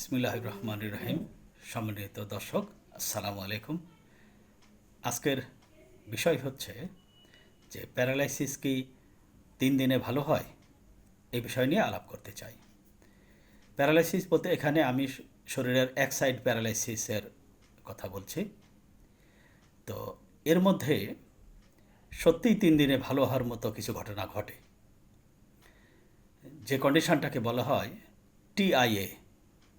বিসমিল্লাহির রহমানির রহিম। সম্মানিত দর্শক, আসসালামু আলাইকুম। আজকের বিষয় হচ্ছে যে প্যারালাইসিস কি 3 দিনে ভালো হয়, এই বিষয় নিয়ে আলাপ করতে চাই। প্যারালাইসিস বলতে এখানে আমি শরীরের এক সাইড প্যারালাইসিসের কথা বলছি। তো এর মধ্যে সত্যিই 3 দিনে ভালো হওয়ার মতো কিছু ঘটনা ঘটে। যে কন্ডিশনটাকে বলা হয় টিআইএ,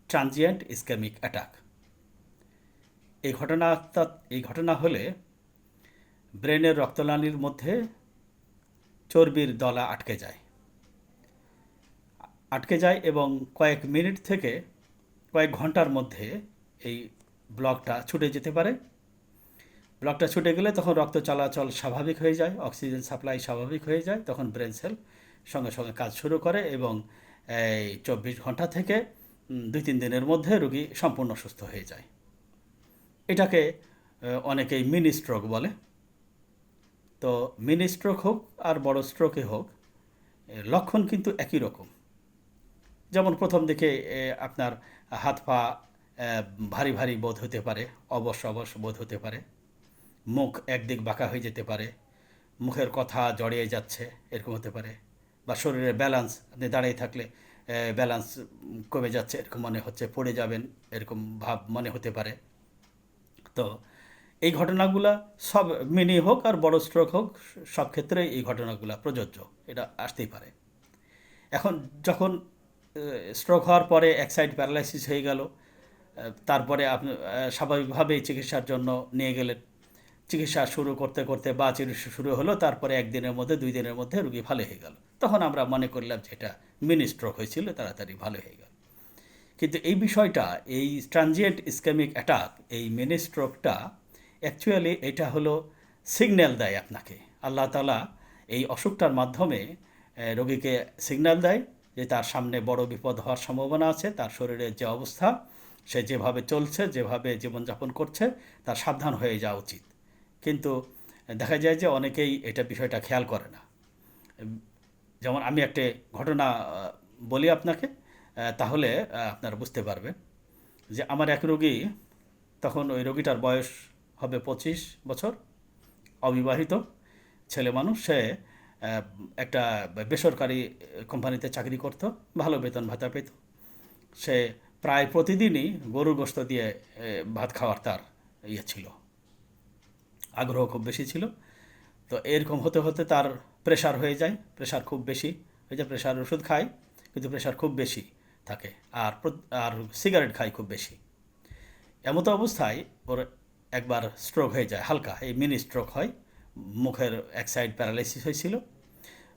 ট্রানজিয়েন্ট ইসকেমিক অ্যাটাক। এই ঘটনা এই ঘটনা হলে ব্রেনের রক্তনালীর মধ্যে চর্বির দলা আটকে যায় এবং কয়েক মিনিট থেকে কয়েক ঘন্টার মধ্যে এই ব্লকটা ছুটে যেতে পারে। ব্লকটা ছুটে গেলে তখন রক্ত চলাচল স্বাভাবিক হয়ে যায়, অক্সিজেন সাপ্লাই স্বাভাবিক হয়ে যায়, তখন ব্রেন সেল সঙ্গে সঙ্গে কাজ শুরু করে এবং এই 24 ঘন্টা থেকে 2-3 দিনের মধ্যে রোগী সম্পূর্ণ সুস্থ হয়ে যায়। এটাকে অনেকেই মিনি স্ট্রোক বলে। তো মিনি স্ট্রোক হোক আর বড় স্ট্রোকে হোক, লক্ষণ কিন্তু একই রকম। যেমন প্রথম দিকে আপনার হাত পা ভারী ভারী বোধ হতে পারে, অবশ অবশ বোধ হতে পারে, মুখ একদিক বাঁকা হয়ে যেতে পারে, মুখের কথা জড়িয়ে যাচ্ছে এরকম হতে পারে, বা শরীরের ব্যালেন্স, আপনি দাঁড়িয়ে থাকলে ব্যালেন্স কমে যাচ্ছে এরকম মনে হচ্ছে, পড়ে যাবেন এরকম ভাব মনে হতে পারে। তো এই ঘটনাগুলা সব মিনি হোক আর বড় স্ট্রোক হোক, সব ক্ষেত্রেই এই ঘটনাগুলা প্রযোজ্য, এটা আসতেই পারে। এখন যখন স্ট্রোক হওয়ার পরে এক সাইড প্যারালাইসিস হয়ে গেল, তারপরে আপনি স্বাভাবিকভাবেই চিকিৎসার জন্য নিয়ে গেলেন। চিকিৎসা শুরু করতে করতে বা চিকিৎসা শুরু হলো, তারপরে 1 দিনের মধ্যে 2 দিনের মধ্যে রুগী ভালো হয়ে গেল, তখন আমরা মনে করলাম যে এটা মিনি স্ট্রোক হয়েছিল, তাড়াতাড়ি ভালো হয়ে গেল। কিন্তু এই বিষয়টা, এই ট্রানজিয়েন্ট ইসকেমিক অ্যাটাক, এই মিনি স্ট্রোকটা অ্যাকচুয়ালি এটা হলো সিগন্যাল দেয় আপনাকে। আল্লাহ তাআলা এই অসুখটার মাধ্যমে রোগীকে সিগন্যাল দেয় যে তার সামনে বড় বিপদ হওয়ার সম্ভাবনা আছে, তার শরীরের যে অবস্থা, সে যেভাবে চলছে, যেভাবে জীবনযাপন করছে, তার সাবধান হয়ে যাওয়া উচিত। কিন্তু দেখা যায় যে অনেকেই এটা বিষয়টা খেয়াল করে না। যেমন আমি একটা ঘটনা বলি আপনাকে, তাহলে আপনারা বুঝতে পারবেন যে আমার এক রোগী, তখন ওই রোগীটার বয়স হবে 25 বছর, অবিবাহিত ছেলে মানুষ। সে একটা বেসরকারি কোম্পানিতে চাকরি করত, ভালো বেতন ভাতা পেত। সে প্রায় প্রতিদিনই গরুর গোশত দিয়ে ভাত খাওয়ার তার ছিল, আগ্রহ খুব বেশি ছিল। তো এরকম হতে হতে তার প্রেশার হয়ে যায়, প্রেশার খুব বেশি হয়ে যায়। প্রেশার ওষুধ খায় কিন্তু প্রেশার খুব বেশি থাকে, আর আর সিগারেট খায় খুব বেশি। এমতো অবস্থায় ওর একবার স্ট্রোক হয়ে যায়, হালকা, এই মিনি স্ট্রোক হয়। মুখের এক সাইড প্যারালাইসিস হয়েছিল,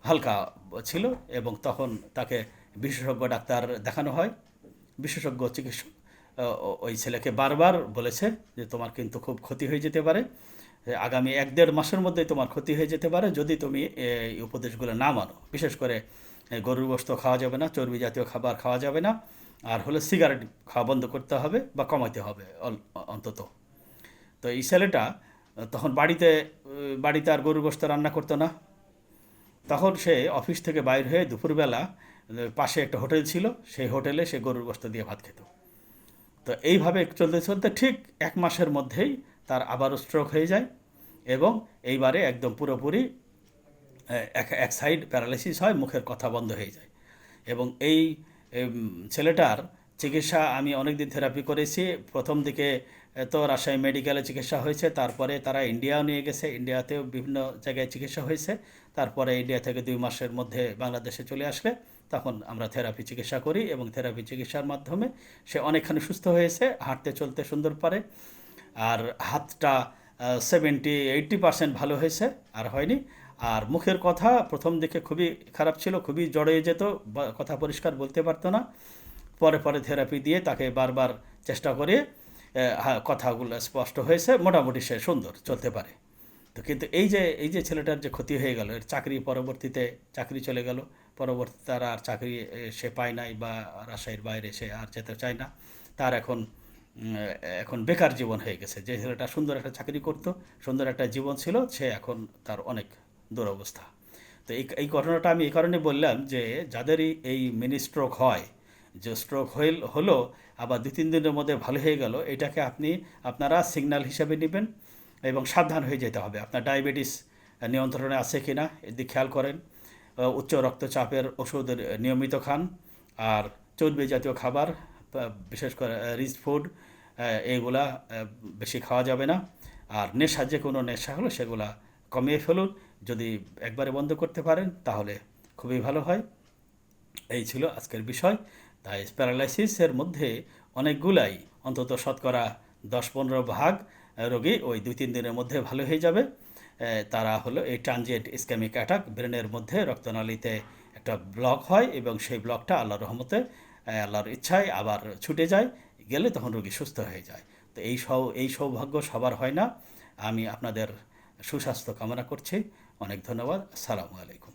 হালকা ছিল, এবং তখন তাকে বিশেষজ্ঞ ডাক্তার দেখানো হয়। বিশেষজ্ঞ চিকিৎসক ওই ছেলেকে বারবার বলেছে যে তোমার কিন্তু খুব ক্ষতি হয়ে যেতে পারে, আগামী 1-1.5 মাসের মধ্যে তোমার ক্ষতি হয়ে যেতে পারে যদি তুমি এই উপদেশগুলো না মানো। বিশেষ করে গরুর গোশত খাওয়া যাবে না, চর্বি জাতীয় খাবার খাওয়া যাবে না, আর হলে সিগারেট খাওয়া বন্ধ করতে হবে বা কমাতে হবে অন্তত। তো এই ছেলেটা তখন বাড়িতে আর গরুর গোশত রান্না করতো না। তখন সে অফিস থেকে বাইর হয়ে দুপুরবেলা পাশে একটা হোটেল ছিল, সেই হোটেলে সে গরুর গোশত দিয়ে ভাত খেত। তো এইভাবে চলতে চলতে ঠিক 1 মাসের মধ্যেই তার আবারও স্ট্রোক হয়ে যায়, এবং এইবারে একদম পুরোপুরি এক সাইড প্যারালাইসিস হয়, মুখের কথা বন্ধ হয়ে যায়। এবং এই ছেলেটার চিকিৎসা আমি অনেক দিন থেরাপি করেছি। প্রথম দিকে তো রাজশাহী মেডিকেলে চিকিৎসা হয়েছে, তারপরে তারা ইন্ডিয়াও নিয়ে গেছে, ইন্ডিয়াতেও বিভিন্ন জায়গায় চিকিৎসা হয়েছে। তারপরে ইন্ডিয়া থেকে 2 মাসের মধ্যে বাংলাদেশে চলে আসলে তখন আমরা থেরাপি চিকিৎসা করি, এবং থেরাপি চিকিৎসার মাধ্যমে সে অনেকখানি সুস্থ হয়েছে, হাঁটতে চলতে সুন্দর পারে। আর হাতটা 70-80% ভালো হয়েছে, আর হয়নি। আর মুখের কথা প্রথম দিকে খুবই খারাপ ছিল, খুবই জড়িয়ে যেত, কথা পরিষ্কার বলতে পারতো না। পরে পরে থেরাপি দিয়ে তাকে বারবার চেষ্টা করে কথাগুলো স্পষ্ট হয়েছে, মোটামুটি সে সুন্দর চলতে পারে। তো কিন্তু এই যে ছেলেটার যে ক্ষতি হয়ে গেল, এর পরবর্তীতে চাকরি চলে গেল, পরবর্তীতে তার আর চাকরি সে পায় নাই, বা রাজশাহীর বাইরে সে আর যেতে চায় না। তার এখন বেকার জীবন হয়ে গেছে। যে ছেলেটা সুন্দর একটা চাকরি করতো, সুন্দর একটা জীবন ছিল, সে এখন তার অনেক দুরবস্থা। তো এই ঘটনাটা আমি এই কারণে বললাম যে যাদেরই এই মিনি স্ট্রোক হয়, যে স্ট্রোক হলো আবার 2-3 দিনের মধ্যে ভালো হয়ে গেল, এটাকে আপনারা সিগন্যাল হিসেবে নেবেন এবং সাবধান হয়ে যেতে হবে। আপনার ডায়াবেটিস নিয়ন্ত্রণে আছে কি না এদিকে খেয়াল করেন। উচ্চ রক্তচাপের ওষুধ নিয়মিত খান। আর চর্বি জাতীয় খাবার, বিশেষ করে রিচ ফুড, এইগুলা বেশি খাওয়া যাবে না। আর যে কোনো নেশা হলো সেগুলা কমিয়ে ফেলুন। যদি একবারে বন্ধ করতে পারেন তাহলে খুবই ভালো হয়। এই ছিল আজকের বিষয়। তাই প্যারালাইসিসের মধ্যে অনেকগুলাই, অন্তত শতকরা 10-15 ভাগ রোগী ওই 2-3 দিনের মধ্যে ভালো হয়ে যাবে। তারা হলো এই ট্রানজিয়েন্ট ইসকেমিক অ্যাটাক, ব্রেনের মধ্যে রক্তনালীতে একটা ব্লক হয় এবং সেই ব্লকটা আল্লাহর রহমতে, আল্লাহর ইচ্ছায় আবার ছুটে যায়, গেলে তখন রোগী সুস্থ হয়ে যায়। তো এই সৌভাগ্য সবার হয় না। আমি আপনাদের সুস্বাস্থ্য কামনা করছি। অনেক ধন্যবাদ। আসসালামু আলাইকুম।